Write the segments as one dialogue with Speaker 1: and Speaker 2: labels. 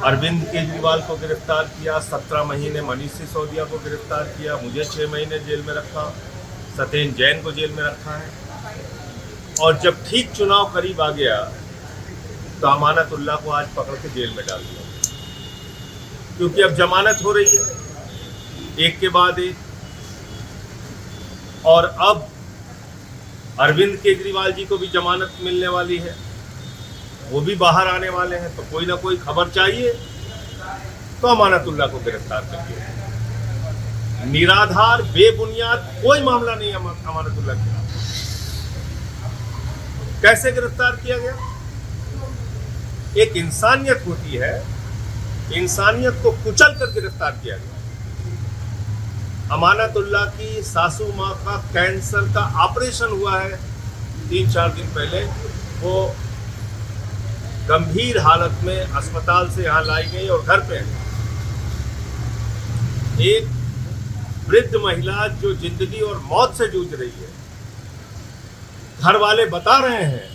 Speaker 1: अरविंद केजरीवाल को गिरफ्तार किया, 17 महीने मनीष सिसोदिया को गिरफ्तार किया, मुझे 6 महीने जेल में रखा, सत्येंद्र जैन को जेल में रखा है। और जब ठीक चुनाव करीब आ गया तो अमानतुल्लाह को आज पकड़ के जेल में डाल दिया, क्योंकि अब जमानत हो रही है एक के बाद एक। और अब अरविंद केजरीवाल जी को भी जमानत मिलने वाली है, वो भी बाहर आने वाले हैं, तो कोई ना कोई खबर चाहिए तो अमानतुल्लाह को गिरफ्तार कर दिया। निराधार बेबुनियाद कोई मामला नहीं है अमानतुल्लाह के खिलाफ। कैसे गिरफ्तार किया गया? एक इंसानियत होती है, इंसानियत को कुचल कर गिरफ्तार किया गया। अमानतुल्लाह की सासू माँ का कैंसर का ऑपरेशन हुआ है 3-4 दिन पहले, वो गंभीर हालत में अस्पताल से यहाँ लाई गई और घर पे एक वृद्ध महिला जो जिंदगी और मौत से जूझ रही है, घर वाले बता रहे हैं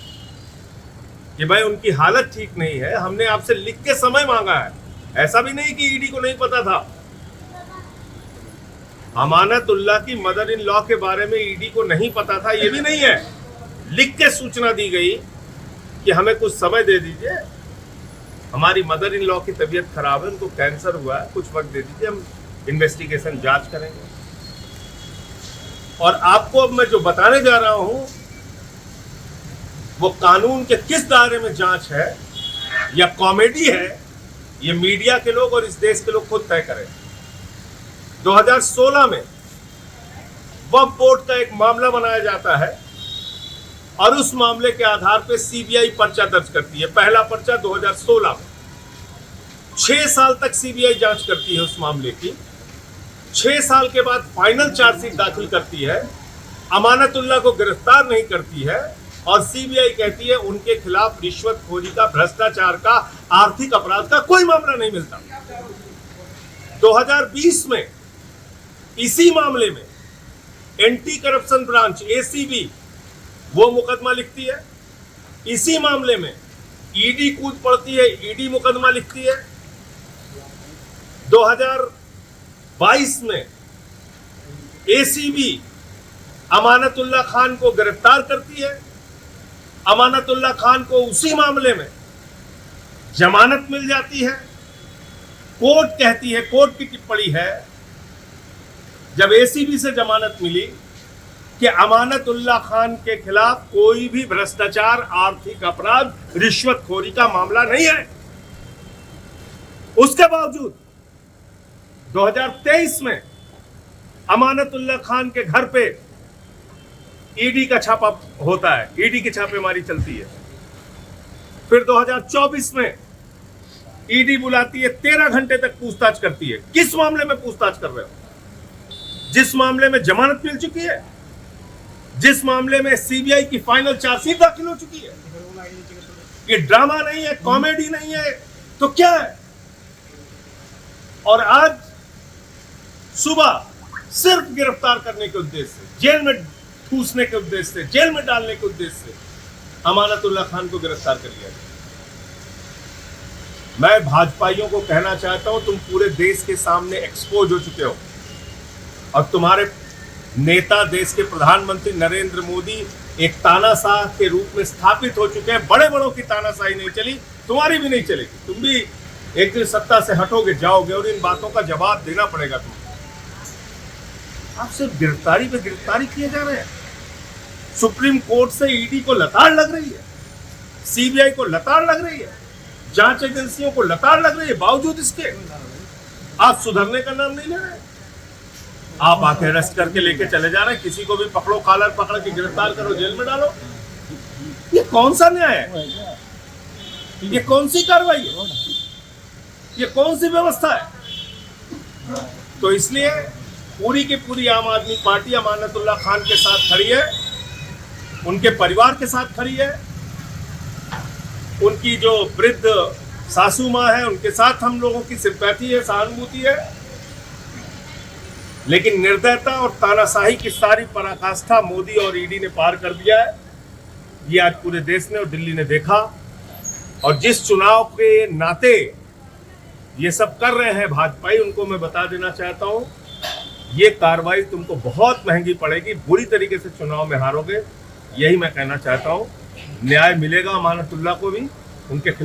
Speaker 1: कि भाई उनकी हालत ठीक नहीं है, हमने आपसे लिख के समय मांगा है। ऐसा भी नहीं कि ईडी को नहीं पता था। अमानतुल्लाह की मदर इन लॉ के बारे में ईडी को नहीं पता था, ये भी नहीं है। लिख के सूचना दी गई कि हमें कुछ समय दे दीजिए, हमारी मदर इन लॉ की तबीयत खराब है, उनको कैंसर हुआ है, कुछ वक्त दे दीजिए, हम इन्वेस्टिगेशन जांच करेंगे। और आपको अब मैं जो बताने जा रहा हूं वो कानून के किस दायरे में जांच है या कॉमेडी है, ये मीडिया के लोग और इस देश के लोग खुद तय करें। 2016 में वक्फ बोर्ड का एक मामला बनाया जाता है और उस मामले के आधार पर सीबीआई पर्चा दर्ज करती है। पहला पर्चा 2016 में, 6 साल तक सीबीआई जांच करती है उस मामले की। 6 साल के बाद फाइनल चार्जशीट दाखिल करती है, अमानतुल्लाह को गिरफ्तार नहीं करती है और सीबीआई कहती है उनके खिलाफ रिश्वतखोरी का, भ्रष्टाचार का, आर्थिक अपराध का कोई मामला नहीं मिलता। 2020 में इसी मामले में एंटी करप्शन ब्रांच एसीबी वो मुकदमा लिखती है। इसी मामले में ईडी कूद पड़ती है, ईडी मुकदमा लिखती है। 2022 में एसीबी अमानतुल्लाह खान को गिरफ्तार करती है। अमानतुल्लाह खान को उसी मामले में जमानत मिल जाती है। कोर्ट कहती है, कोर्ट की टिप्पणी है जब एसीबी से जमानत मिली कि अमानतुल्लाह खान के खिलाफ कोई भी भ्रष्टाचार, आर्थिक अपराध, रिश्वतखोरी का मामला नहीं है। उसके बावजूद 2023 में अमानतुल्लाह खान के घर पे ईडी का छापा होता है, ईडी की छापेमारी चलती है। फिर 2024 में ईडी बुलाती है, 13 घंटे तक पूछताछ करती है। किस मामले में पूछताछ कर रहे हो? जिस मामले में जमानत मिल चुकी है, जिस मामले में सीबीआई की फाइनल चार्जशीट दाखिल हो चुकी है। ये ड्रामा नहीं है, कॉमेडी नहीं है, तो क्या है? और आज सुबह सिर्फ गिरफ्तार करने के उद्देश्य से, जेल में ठूसने के उद्देश्य से, जेल में डालने के उद्देश्य से अमानतुल्लाह खान को गिरफ्तार कर लिया गया। मैं भाजपाइयों को कहना चाहता हूं, तुम पूरे देश के सामने एक्सपोज हो चुके हो और तुम्हारे नेता, देश के प्रधानमंत्री नरेंद्र मोदी एक तानाशाह के रूप में स्थापित हो चुके हैं। बड़े बड़ों की तानाशाही नहीं चली, तुम्हारी भी नहीं चलेगी। तुम भी एक दिन सत्ता से हटोगे, जाओगे और इन बातों का जवाब देना पड़ेगा तुम्हें। आप सिर्फ गिरफ्तारी पे गिरफ्तारी किए जा रहे हैं। सुप्रीम कोर्ट से ईडी को लताड़ लग रही है, सीबीआई को लताड़ लग रही है, जांच एजेंसियों को लताड़ लग रही है। बावजूद इसके आप सुधरने का नाम नहीं ले रहे। आप आके अरेस्ट करके लेके चले जा रहे हैं, किसी को भी पकड़ो, कॉलर पकड़ के गिरफ्तार करो, जेल में डालो। ये कौन सा न्याय है? ये कौन सी कार्रवाई है? ये कौन सी व्यवस्था है? तो इसलिए पूरी की पूरी आम आदमी पार्टी अमानतुल्लाह खान के साथ खड़ी है, उनके परिवार के साथ खड़ी है। उनकी जो वृद्ध सासू माँ है, उनके साथ हम लोगों की सिंपैथी है, सहानुभूति है। लेकिन निर्दयता और तानाशाही की सारी पराकाष्ठा मोदी और ईडी ने पार कर दिया है। ये आज पूरे देश ने और दिल्ली ने देखा। और जिस चुनाव के नाते ये सब कर रहे हैं भाजपाई, उनको मैं बता देना चाहता हूं, ये कार्रवाई तुमको बहुत महंगी पड़ेगी, बुरी तरीके से चुनाव में हारोगे। यही मैं कहना चाहता हूं। न्याय मिलेगा अमानतुल्लाह को भी, उनके खिलाफ